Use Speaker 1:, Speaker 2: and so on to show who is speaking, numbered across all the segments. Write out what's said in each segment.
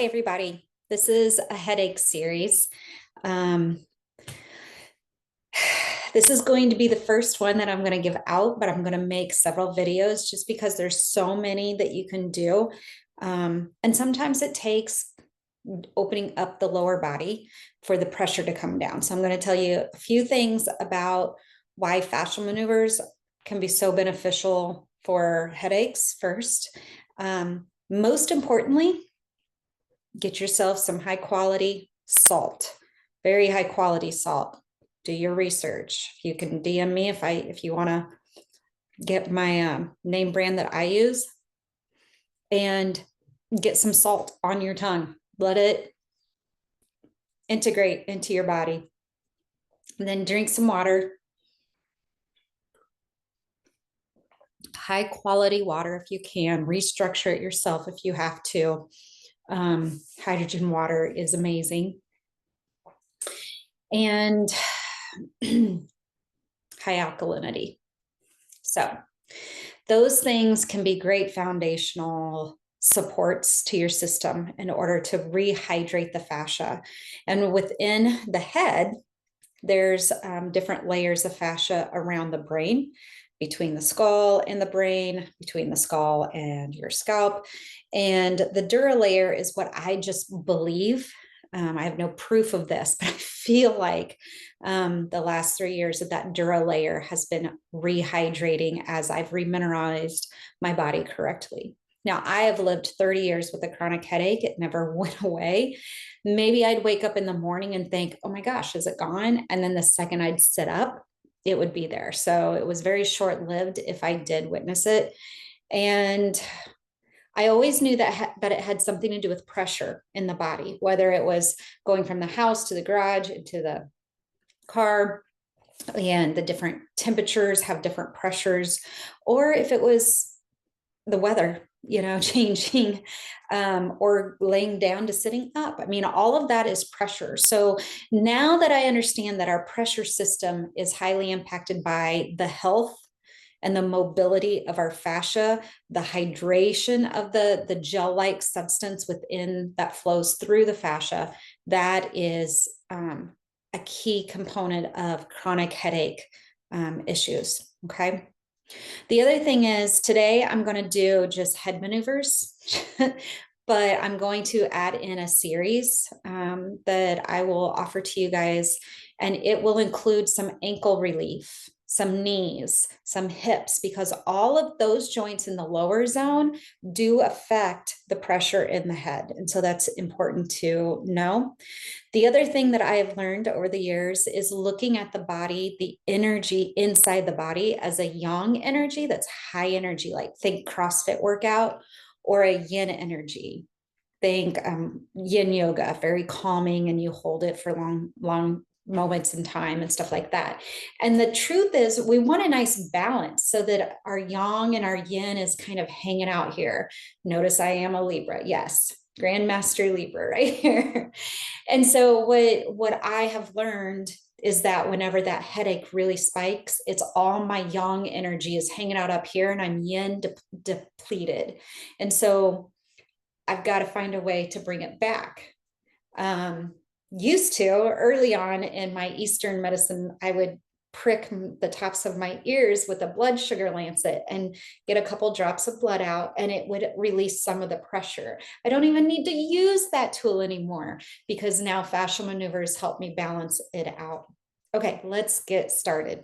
Speaker 1: Hey everybody, this is a headache series. Um, this is going to be the first one that I'm going to give out, but I'm going to make several videos just because there's so many that you can do. And sometimes it takes opening up the lower body for the pressure to come down. So I'm going to tell you a few things about why fascial maneuvers can be so beneficial for headaches first. Most importantly, get yourself some high quality salt, very high quality salt. Do your research. You can DM me if you want to get my name brand that I use, and get some salt on your tongue. Let it integrate into your body. And then drink some water. High quality water if you can. Restructure it yourself if you have to. Hydrogen water is amazing. And high alkalinity. So those things can be great foundational supports to your system in order to rehydrate the fascia. And within the head, there's different layers of fascia around the brain, between the skull and the brain, between the skull and your scalp. And the dura layer is what I just believe. I have no proof of this, but I feel like the last 3 years of that dura layer has been rehydrating as I've remineralized my body correctly. Now, I have lived 30 years with a chronic headache. It never went away. Maybe I'd wake up in the morning and think, oh my gosh, is it gone? And then the second I'd sit up, it would be there. So it was very short lived if I did witness it. And I always knew that it had something to do with pressure in the body, whether it was going from the house to the garage into the car, and the different temperatures have different pressures, or if it was the weather, changing, or laying down to sitting up. I mean, all of that is pressure. So now that I understand that our pressure system is highly impacted by the health and the mobility of our fascia, the hydration of the gel-like substance within that flows through the fascia, that is a key component of chronic headache issues. Okay. The other thing is today I'm going to do just head maneuvers, but I'm going to add in a series that I will offer to you guys, and it will include some ankle relief, some knees, some hips, because all of those joints in the lower zone do affect the pressure in the head. And so that's important to know. The other thing that I have learned over the years is looking at the body, the energy inside the body as a yang energy that's high energy, like think CrossFit workout, or a yin energy. Think yin yoga, very calming, and you hold it for long moments in time and stuff like that. And the truth is, we want a nice balance so that our yang and our yin is kind of hanging out here. Notice I am a Libra. Yes, Grandmaster Libra right here. And so what I have learned is that whenever that headache really spikes, it's all my yang energy is hanging out up here, and I'm yin depleted. And so I've got to find a way to bring it back. Used to, early on in my Eastern medicine, I would prick the tops of my ears with a blood sugar lancet and get a couple drops of blood out, and it would release some of the pressure. I don't even need to use that tool anymore because now fascial maneuvers help me balance it out. Okay, let's get started.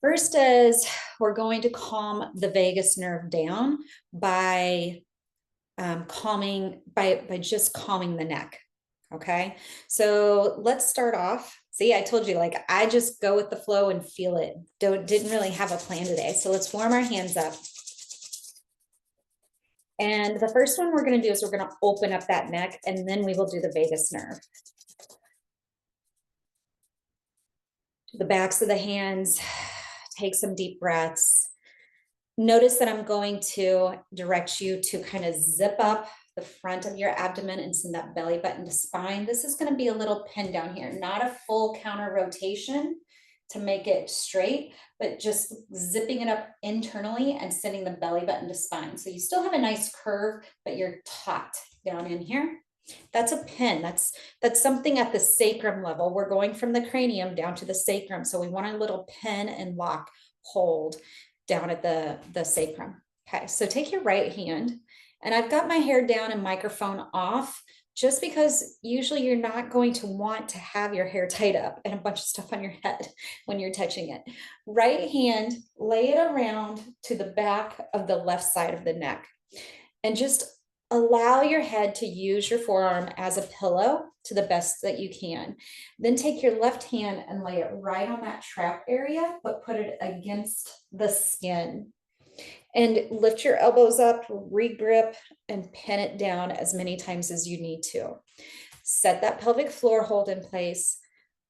Speaker 1: First is we're going to calm the vagus nerve down by just calming the neck. Okay, so let's start off. See, I told you, like, I just go with the flow and feel it. Didn't really have a plan today. So let's warm our hands up. And the first one we're going to do is we're going to open up that neck, and then we will do the vagus nerve. To the backs of the hands, take some deep breaths. Notice that I'm going to direct you to kind of zip up the front of your abdomen and send that belly button to spine. This is going to be a little pin down here, not a full counter rotation to make it straight, but just zipping it up internally and sending the belly button to spine. So you still have a nice curve, but you're taut. down in here. That's a pin. That's something at the sacrum level. We're going from the cranium down to the sacrum. So we want a little pin and lock hold down at the sacrum. Okay, so take your right hand, and I've got my hair down and microphone off, just because usually you're not going to want to have your hair tied up and a bunch of stuff on your head when you're touching it. Right hand, lay it around to the back of the left side of the neck, and just allow your head to use your forearm as a pillow to the best that you can. Then take your left hand and lay it right on that trap area, but put it against the skin. And lift your elbows up, regrip, and pin it down as many times as you need to. Set that pelvic floor hold in place.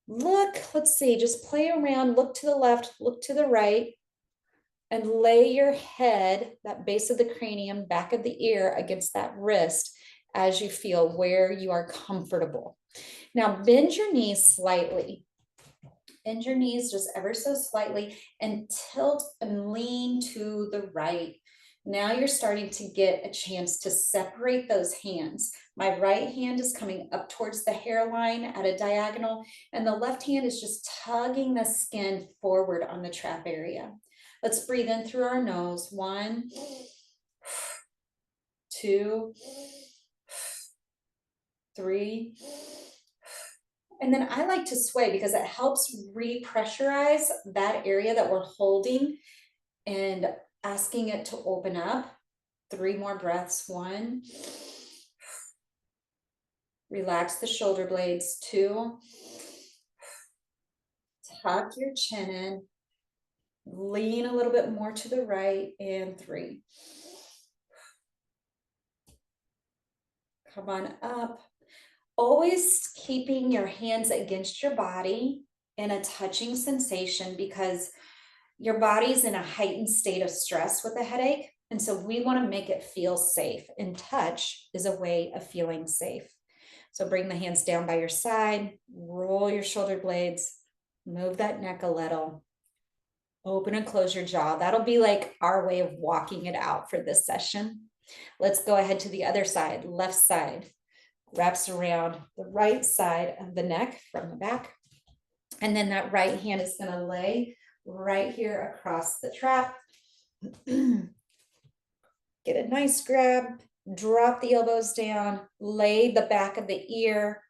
Speaker 1: Look, let's see, just play around, look to the left, look to the right, and lay your head, that base of the cranium, back of the ear against that wrist as you feel where you are comfortable. Now bend your knees slightly. Bend your knees just ever so slightly and tilt and lean to the right. Now you're starting to get a chance to separate those hands. My right hand is coming up towards the hairline at a diagonal, and the left hand is just tugging the skin forward on the trap area. Let's breathe in through our nose. 1, 2, 3. And then I like to sway because it helps repressurize that area that we're holding and asking it to open up. 3 more breaths. 1. Relax the shoulder blades. 2. Tuck your chin in. Lean a little bit more to the right. And 3. Come on up. Always keeping your hands against your body in a touching sensation, because your body's in a heightened state of stress with a headache. And so we want to make it feel safe, and touch is a way of feeling safe. So bring the hands down by your side, roll your shoulder blades, move that neck a little, open and close your jaw. That'll be like our way of walking it out for this session. Let's go ahead to the other side. Left side wraps around the right side of the neck from the back. And then that right hand is going to lay right here across the trap. Get a nice grab, drop the elbows down, lay the back of the ear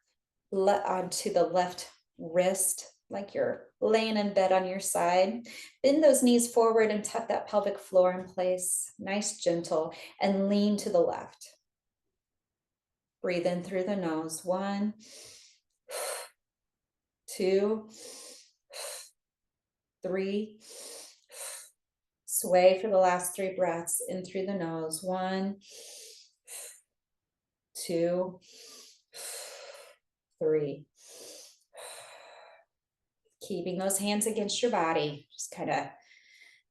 Speaker 1: onto the left wrist, like you're laying in bed on your side. Bend those knees forward and tuck that pelvic floor in place. Nice, gentle, and lean to the left. Breathe in through the nose. 1, 2, 3. Sway for the last 3 breaths in through the nose. 1, 2, 3. Keeping those hands against your body. Just kind of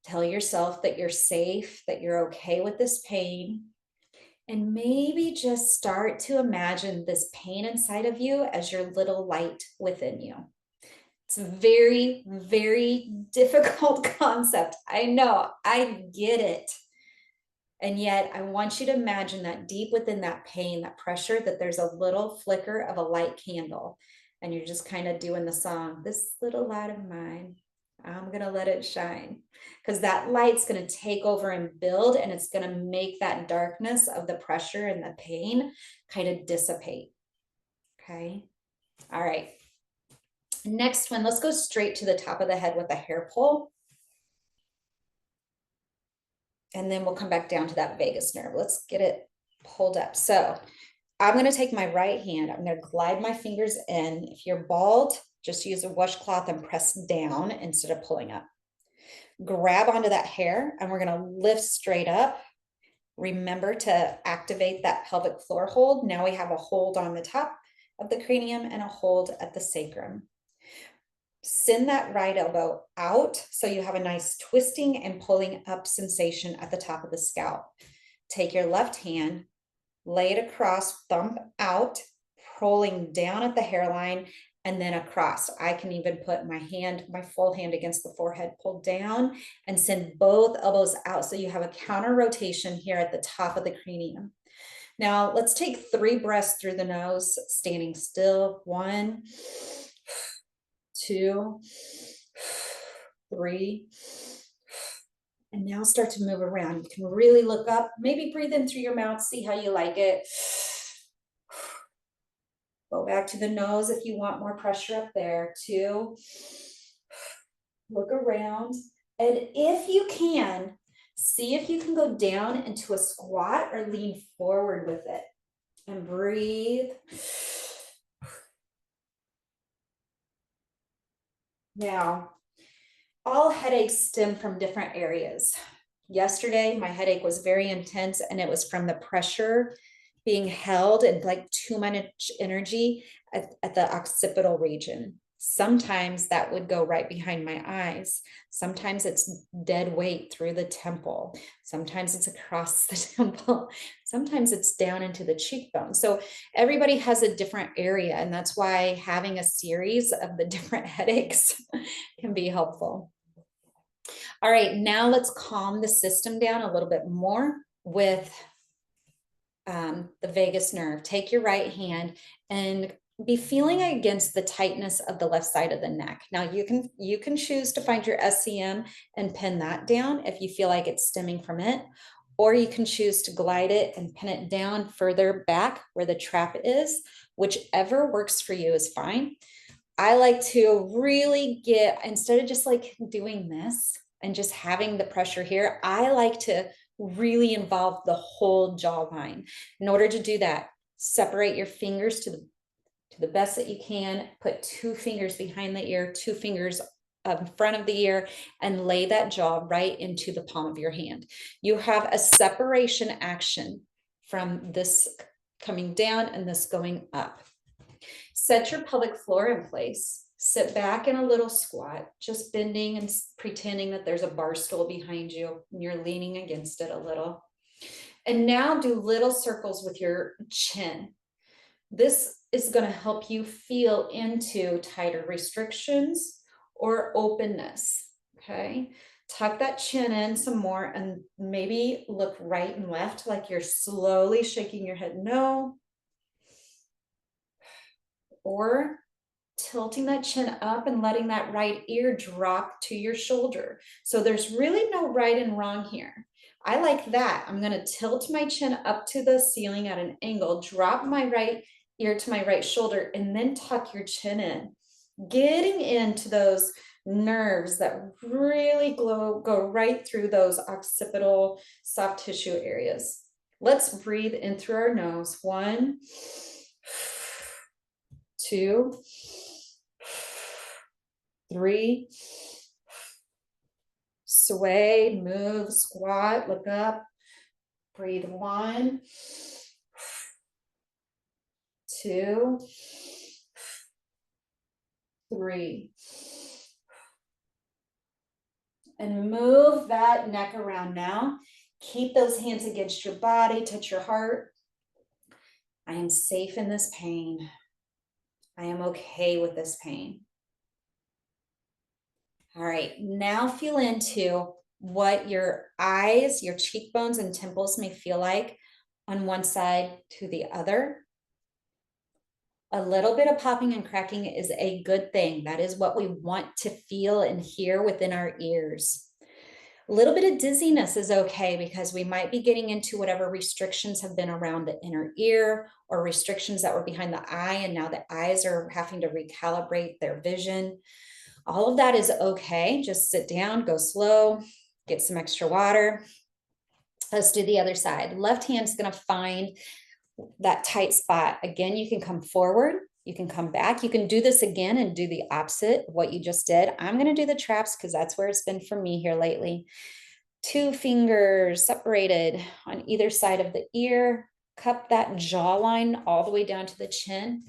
Speaker 1: tell yourself that you're safe, that you're okay with this pain. And maybe just start to imagine this pain inside of you as your little light within you. It's a very, very difficult concept. I know, I get it. And yet I want you to imagine that deep within that pain, that pressure, that there's a little flicker of a light candle. And you're just kind of doing the song, this little light of mine, I'm going to let it shine. Because that light's going to take over and build, and it's going to make that darkness of the pressure and the pain kind of dissipate. Okay. All right. Next one, let's go straight to the top of the head with a hair pull. And then we'll come back down to that vagus nerve. Let's get it pulled up. So I'm going to take my right hand. I'm going to glide my fingers in. If you're bald, just use a washcloth and press down instead of pulling up. Grab onto that hair, and we're going to lift straight up. Remember to activate that pelvic floor hold. Now we have a hold on the top of the cranium and a hold at the sacrum. Send that right elbow out so you have a nice twisting and pulling up sensation at the top of the scalp. Take your left hand, lay it across, thumb out, pulling down at the hairline, and then across. I can even put my hand, my full hand against the forehead, pull down, and send both elbows out so you have a counter rotation here at the top of the cranium. Now let's take 3 breaths through the nose, standing still. 1, 2, 3. And now start to move around. You can really look up, maybe breathe in through your mouth, see how you like it. Go back to the nose if you want more pressure up there. 2. Look around. And if you can, see if you can go down into a squat or lean forward with it. And breathe. Now, all headaches stem from different areas. Yesterday, my headache was very intense, and it was from the pressure being held and like too much energy at the occipital region. Sometimes that would go right behind my eyes. Sometimes it's dead weight through the temple. Sometimes it's across the temple. Sometimes it's down into the cheekbone. So everybody has a different area, and that's why having a series of the different headaches can be helpful. All right, now let's calm the system down a little bit more with the vagus nerve. Take your right hand and be feeling against the tightness of the left side of the neck. Now you can choose to find your SCM and pin that down if you feel like it's stemming from it, or you can choose to glide it and pin it down further back where the trap is. Whichever works for you is fine. I like to really get, instead of just like doing this and just having the pressure here, I like to really involve the whole jawline. In order to do that, separate your fingers to the best that you can. Put 2 fingers behind the ear, 2 fingers in front of the ear, and lay that jaw right into the palm of your hand. You have a separation action from this coming down and this going up. Set your pelvic floor in place. Sit back in a little squat, just bending and pretending that there's a bar stool behind you and you're leaning against it a little. And now do little circles with your chin. This is going to help you feel into tighter restrictions or openness. Okay. Tuck that chin in some more and maybe look right and left like you're slowly shaking your head no. Or tilting that chin up and letting that right ear drop to your shoulder. So there's really no right and wrong here. I like that. I'm going to tilt my chin up to the ceiling at an angle, drop my right ear to my right shoulder, and then tuck your chin in. Getting into those nerves that really go right through those occipital soft tissue areas. Let's breathe in through our nose. 1, 2, 3. Sway, move, squat, look up. Breathe. 1, 2, 3. And move that neck around now. Keep those hands against your body, touch your heart. I am safe in this pain. I am okay with this pain. All right, now feel into what your eyes, your cheekbones and temples may feel like on one side to the other. A little bit of popping and cracking is a good thing. That is what we want to feel and hear within our ears. A little bit of dizziness is okay because we might be getting into whatever restrictions have been around the inner ear or restrictions that were behind the eye, and now the eyes are having to recalibrate their vision. All of that is okay. Just sit down, go slow, get some extra water. Let's do the other side. Left hand's going to find that tight spot. Again, you can come forward, you can come back. You can do this again and do the opposite of what you just did. I'm going to do the traps because that's where it's been for me here lately. 2 fingers separated on either side of the ear. Cup that jawline all the way down to the chin.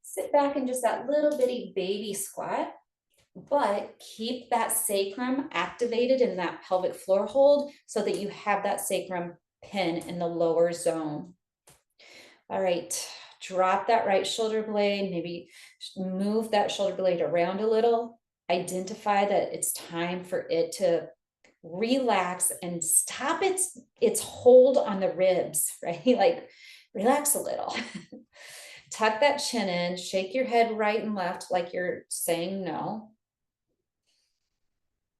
Speaker 1: Sit back in just that little bitty baby squat, but keep that sacrum activated in that pelvic floor hold so that you have that sacrum pin in the lower zone. All right, drop that right shoulder blade, maybe move that shoulder blade around a little. Identify that it's time for it to relax and stop its hold on the ribs, right? Like relax a little. Tuck that chin in, shake your head right and left like you're saying no.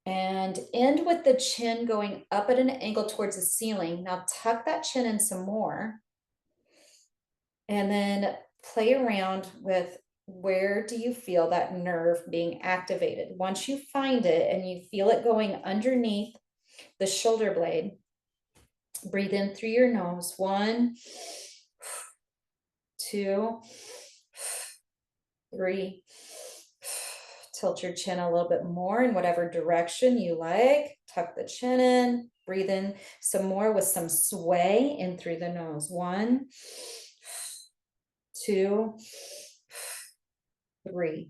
Speaker 1: And end with the chin going up at an angle towards the ceiling. Now tuck that chin in some more. And then play around with, where do you feel that nerve being activated? Once you find it and you feel it going underneath the shoulder blade, breathe in through your nose. 1, 2, 3. Tilt your chin a little bit more in whatever direction you like. Tuck the chin in, breathe in some more with some sway in through the nose. 1, 2, 3.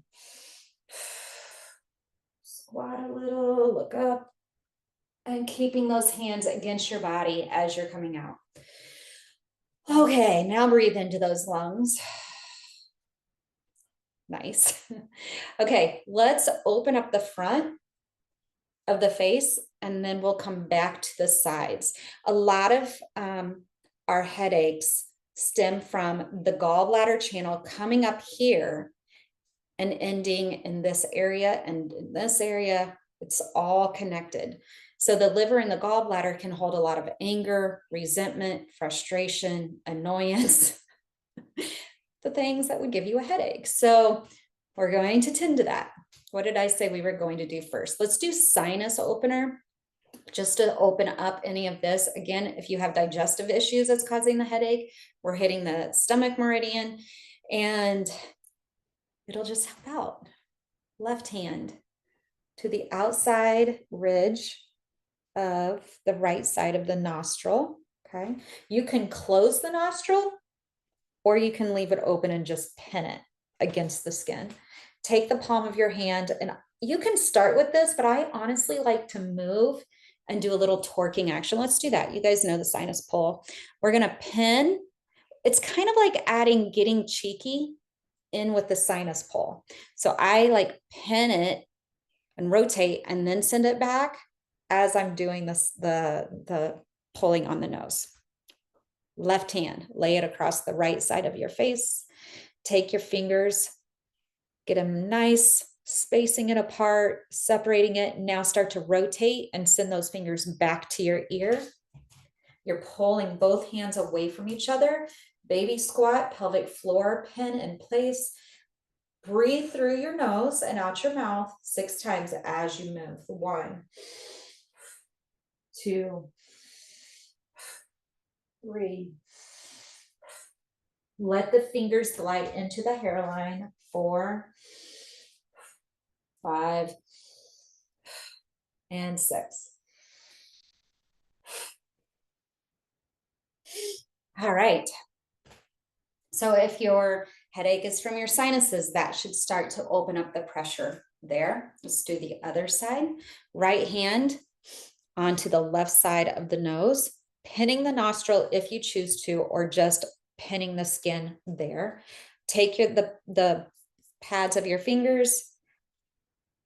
Speaker 1: Squat a little, look up, and keeping those hands against your body as you're coming out. Okay, now breathe into those lungs. Nice. Okay, let's open up the front of the face and then we'll come back to the sides. A lot of our headaches stem from the gallbladder channel coming up here and ending in this area and in this area. It's all connected. So the liver and the gallbladder can hold a lot of anger, resentment, frustration, annoyance, the things that would give you a headache. So we're going to tend to that. What did I say we were going to do first? Let's do sinus opener, just to open up any of this. Again, if you have digestive issues that's causing the headache, we're hitting the stomach meridian and it'll just help out. Left hand to the outside ridge of the right side of the nostril. Okay. You can close the nostril or you can leave it open and just pin it against the skin. Take the palm of your hand, and you can start with this, but I honestly like to move and do a little torquing action. Let's do that. You guys know the sinus pull. We're going to pin. It's kind of like getting cheeky in with the sinus pull. So I like pin it and rotate and then send it back as I'm doing this, the pulling on the nose. Left hand, lay it across the right side of your face. Take your fingers, get them nice, spacing it apart, separating it. Now start to rotate and send those fingers back to your ear. You're pulling both hands away from each other. Baby squat, pelvic floor, pin in place. Breathe through your nose and out your mouth 6 times as you move. 1, 2, 3. Let the fingers glide into the hairline. 4, 5, and 6. All right. So if your headache is from your sinuses, that should start to open up the pressure there. Let's do the other side. Right hand onto the left side of the nose, pinning the nostril if you choose to, or just pinning the skin there. Take the pads of your fingers.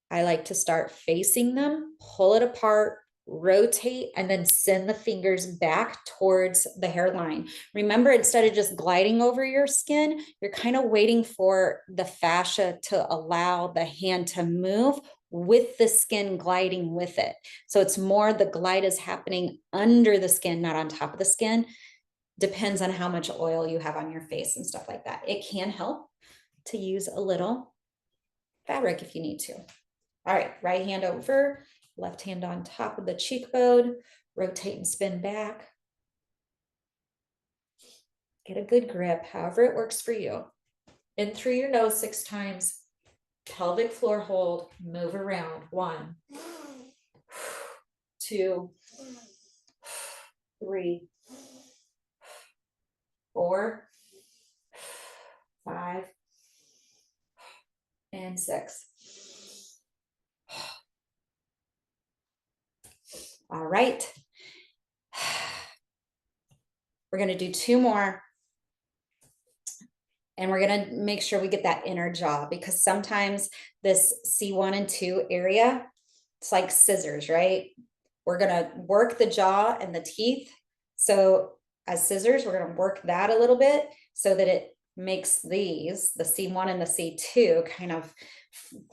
Speaker 1: I like to start facing them, pull it apart, rotate, and then send the fingers back towards the hairline. Remember, instead of just gliding over your skin, you're kind of waiting for the fascia to allow the hand to move with the skin gliding with it. So it's more the glide is happening under the skin, not on top of the skin. Depends on how much oil you have on your face and stuff like that. It can help to use a little fabric if you need to. All right, right hand over, left hand on top of the cheekbone, rotate and spin back. Get a good grip, however it works for you. In through your nose 6 times, pelvic floor hold, move around. 1, 2, 3, 4, 5, and 6. All right. We're going to do 2 more. And we're going to make sure we get that inner jaw, because sometimes this C1 and 2 area, it's like scissors, right? We're going to work the jaw and the teeth. So as scissors, we're going to work that a little bit so that it makes these, the C1 and the C2, kind of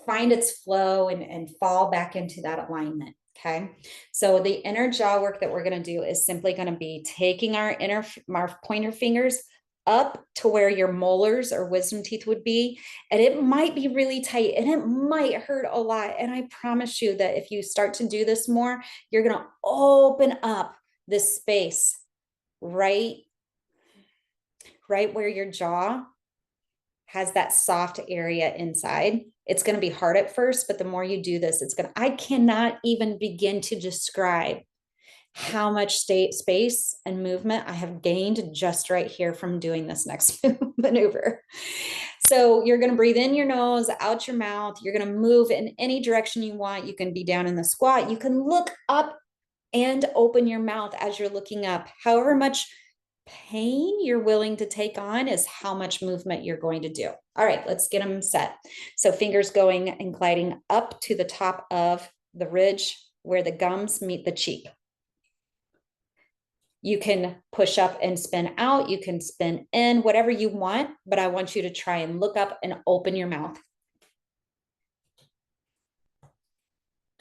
Speaker 1: find its flow and fall back into that alignment. Okay. So the inner jaw work that we're going to do is simply going to be taking our pointer fingers up to where your molars or wisdom teeth would be. And it might be really tight and it might hurt a lot. And I promise you that if you start to do this more, you're going to open up this space right where your jaw has that soft area inside. It's going to be hard at first, but the more you do this, I cannot even begin to describe how much space and movement I have gained just right here from doing this next maneuver. So you're going to breathe in your nose, out your mouth. You're going to move in any direction you want. You can be down in the squat. You can look up and open your mouth as you're looking up. However much pain you're willing to take on is how much movement you're going to do. All right, let's get them set. So fingers going and gliding up to the top of the ridge where the gums meet the cheek. You can push up and spin out. You can spin in, whatever you want, but I want you to try and look up and open your mouth.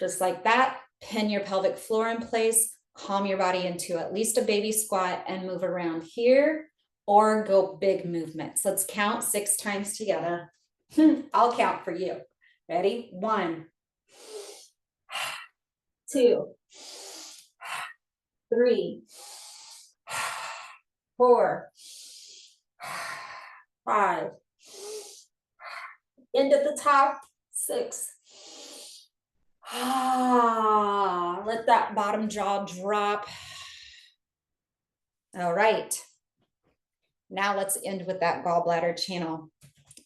Speaker 1: Just like that, pin your pelvic floor in place, calm your body into at least a baby squat and move around here or go big movements. Let's count 6 times together. I'll count for you. Ready? 1, 2, 3, 4, 5. End at the top, 6. Let that bottom jaw drop. All right. Now let's end with that gallbladder channel.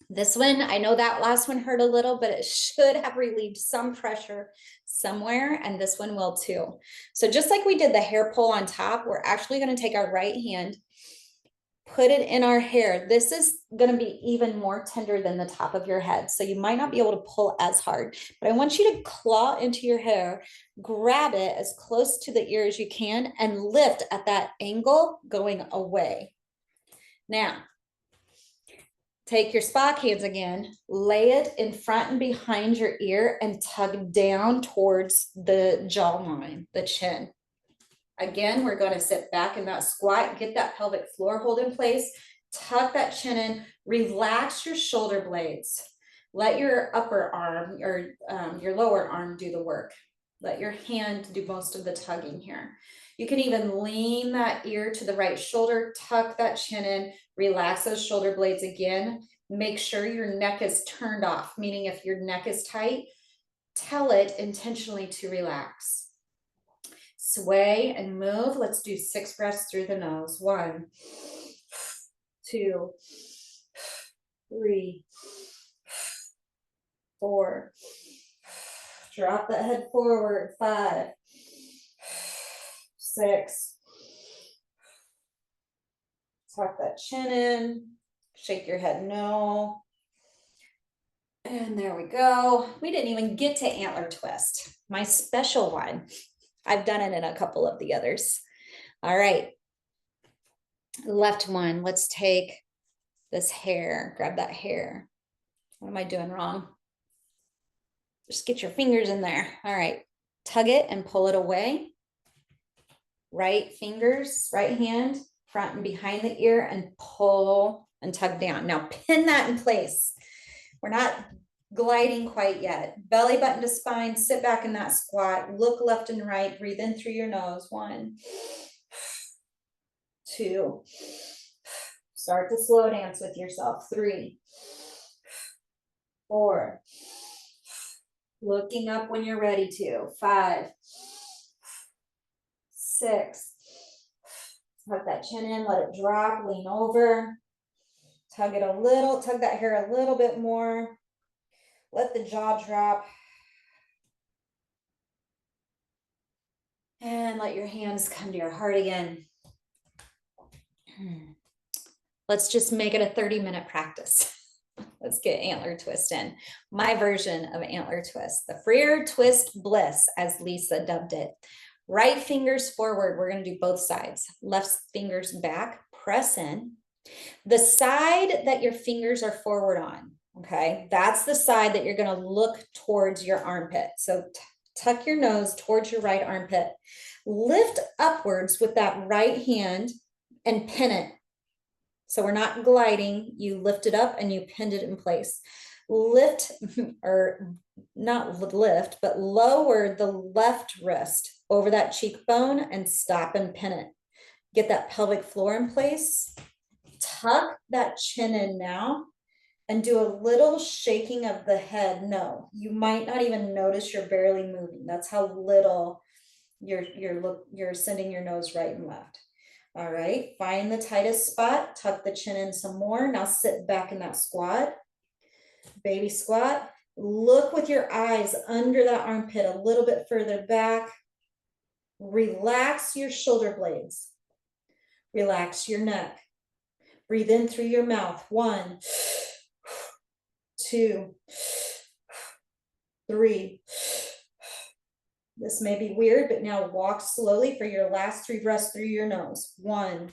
Speaker 1: This one, I know that last one hurt a little, but it should have relieved some pressure somewhere, and this one will too. So just like we did the hair pull on top, we're actually going to take our right hand, put it in our hair. This is going to be even more tender than the top of your head. So you might not be able to pull as hard, but I want you to claw into your hair, grab it as close to the ear as you can, and lift at that angle going away. Now, take your Spock hands again, lay it in front and behind your ear and tug down towards the jawline, the chin. Again, we're going to sit back in that squat, get that pelvic floor hold in place, tuck that chin in, relax your shoulder blades. Let your upper arm or your lower arm do the work. Let your hand do most of the tugging here. You can even lean that ear to the right shoulder, tuck that chin in, relax those shoulder blades again. Make sure your neck is turned off, meaning if your neck is tight, tell it intentionally to relax. Sway and move. Let's do 6 breaths through the nose. 1, 2, 3, 4. Drop that head forward. 5, 6. Tuck that chin in. Shake your head no. And there we go. We didn't even get to antler twist, my special one. I've done it in a couple of the others. All right. Left one. Let's take this hair. Grab that hair. What am I doing wrong? Just get your fingers in there. All right. Tug it and pull it away. Right fingers, right hand, front and behind the ear, and pull and tug down. Now pin that in place. We're not gliding quite yet. Belly button to spine, sit back in that squat, look left and right, breathe in through your nose. 1, 2. Start to slow dance with yourself. 3, 4. Looking up when you're ready to. 5, 6. Tuck that chin in, let it drop, lean over. Tug it a little, tug that hair a little bit more. Let the jaw drop. And let your hands come to your heart again. Let's just make it a 30-minute practice. Let's get antler twist in. My version of antler twist, the freer twist bliss, as Lisa dubbed it. Right fingers forward. We're going to do both sides. Left fingers back, press in. The side that your fingers are forward on, okay, that's the side that you're going to look towards your armpit. So tuck your nose towards your right armpit. Lift upwards with that right hand and pin it. So we're not gliding. You lift it up and you pinned it in place. Lift, or not lift, but lower the left wrist over that cheekbone and stop and pin it. Get that pelvic floor in place. Tuck that chin in now and do a little shaking of the head. No, you might not even notice you're barely moving. That's how little you're sending your nose right and left. All right, find the tightest spot, tuck the chin in some more. Now sit back in that squat, baby squat. Look with your eyes under that armpit a little bit further back. Relax your shoulder blades. Relax your neck. Breathe in through your mouth. 1, 2, 3. This may be weird, but now walk slowly for your last 3 breaths through your nose. 1,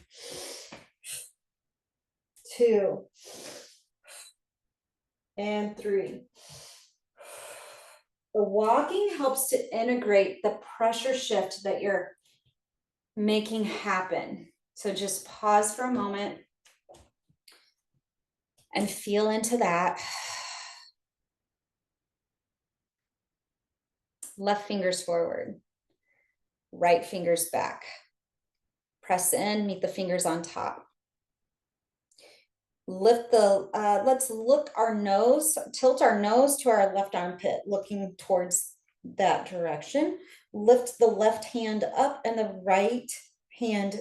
Speaker 1: 2, and 3. The walking helps to integrate the pressure shift that you're making happen. So just pause for a moment and feel into that. Left fingers forward, right fingers back. Press in, meet the fingers on top. Lift the, let's look our nose, tilt our nose to our left armpit, looking towards that direction. Lift the left hand up and the right hand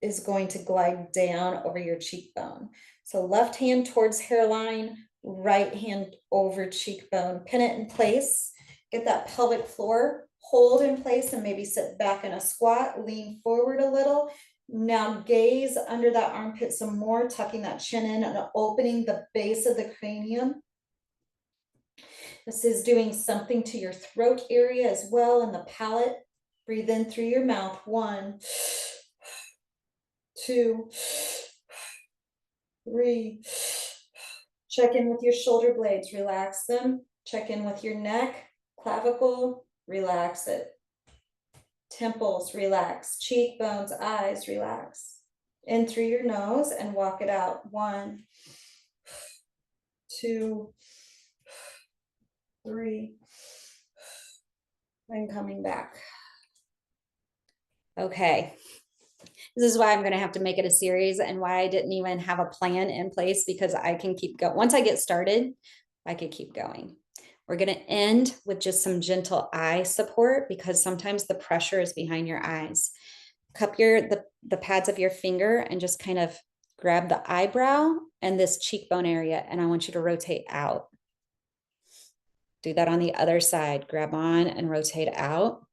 Speaker 1: is going to glide down over your cheekbone. So left hand towards hairline, right hand over cheekbone. Pin it in place. Get that pelvic floor, hold in place, and maybe sit back in a squat, lean forward a little. Now gaze under that armpit some more, tucking that chin in and opening the base of the cranium. This is doing something to your throat area as well, and the palate. Breathe in through your mouth. 1, 2, 3. Check in with your shoulder blades, relax them. Check in with your neck, clavicle, relax it. Temples, relax. Cheekbones, eyes, relax. In through your nose and walk it out. 1, 2, 3. And coming back. Okay. This is why I'm going to have to make it a series and why I didn't even have a plan in place, because I can keep going. Once I get started, I could keep going. We're going to end with just some gentle eye support, because sometimes the pressure is behind your eyes. Cup the pads of your finger and just kind of grab the eyebrow and this cheekbone area, and I want you to rotate out. Do that on the other side. Grab on and rotate out.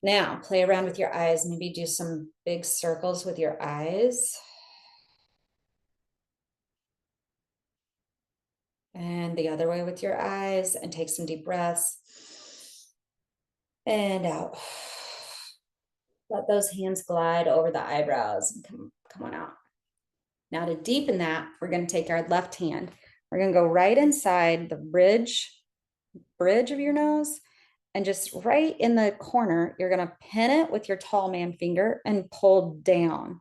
Speaker 1: Now, play around with your eyes. Maybe do some big circles with your eyes. And the other way with your eyes, and take some deep breaths. And out. Let those hands glide over the eyebrows and come on out. Now to deepen that, we're going to take our left hand. We're going to go right inside the bridge of your nose, and just right in the corner, you're going to pin it with your tall man finger and pull down.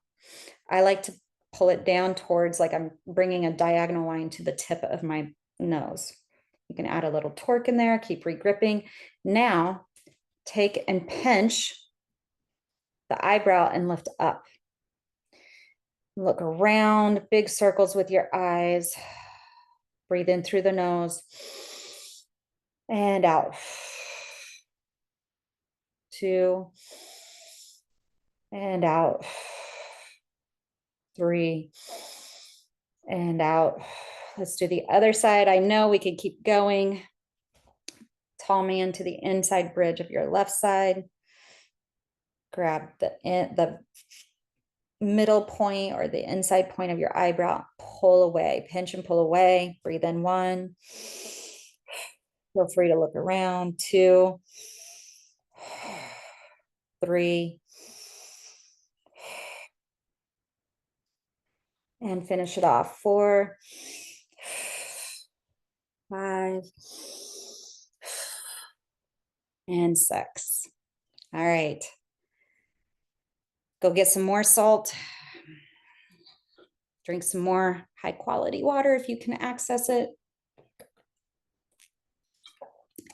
Speaker 1: I like to pull it down towards, like I'm bringing a diagonal line to the tip of my nose. You can add a little torque in there, keep regripping. Now take and pinch the eyebrow and lift up. Look around, big circles with your eyes. Breathe in through the nose and out. 2 and out. 3 and out. Let's do the other side. I know we could keep going. Tall man to the inside bridge of your left side. Grab the middle point or the inside point of your eyebrow. Pull away, pinch and pull away. Breathe in 1. Feel free to look around. 2. 3, and finish it off. 4, 5, and 6. All right. Go get some more salt. Drink some more high quality water if you can access it.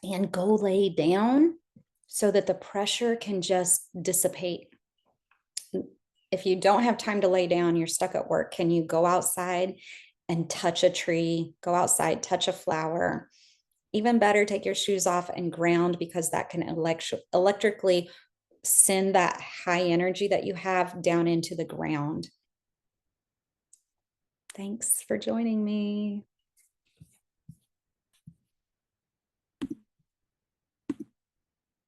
Speaker 1: And go lay down so that the pressure can just dissipate. If you don't have time to lay down, you're stuck at work, can you go outside and touch a tree, go outside, touch a flower? Even better, take your shoes off and ground, because that can electrically send that high energy that you have down into the ground. Thanks for joining me.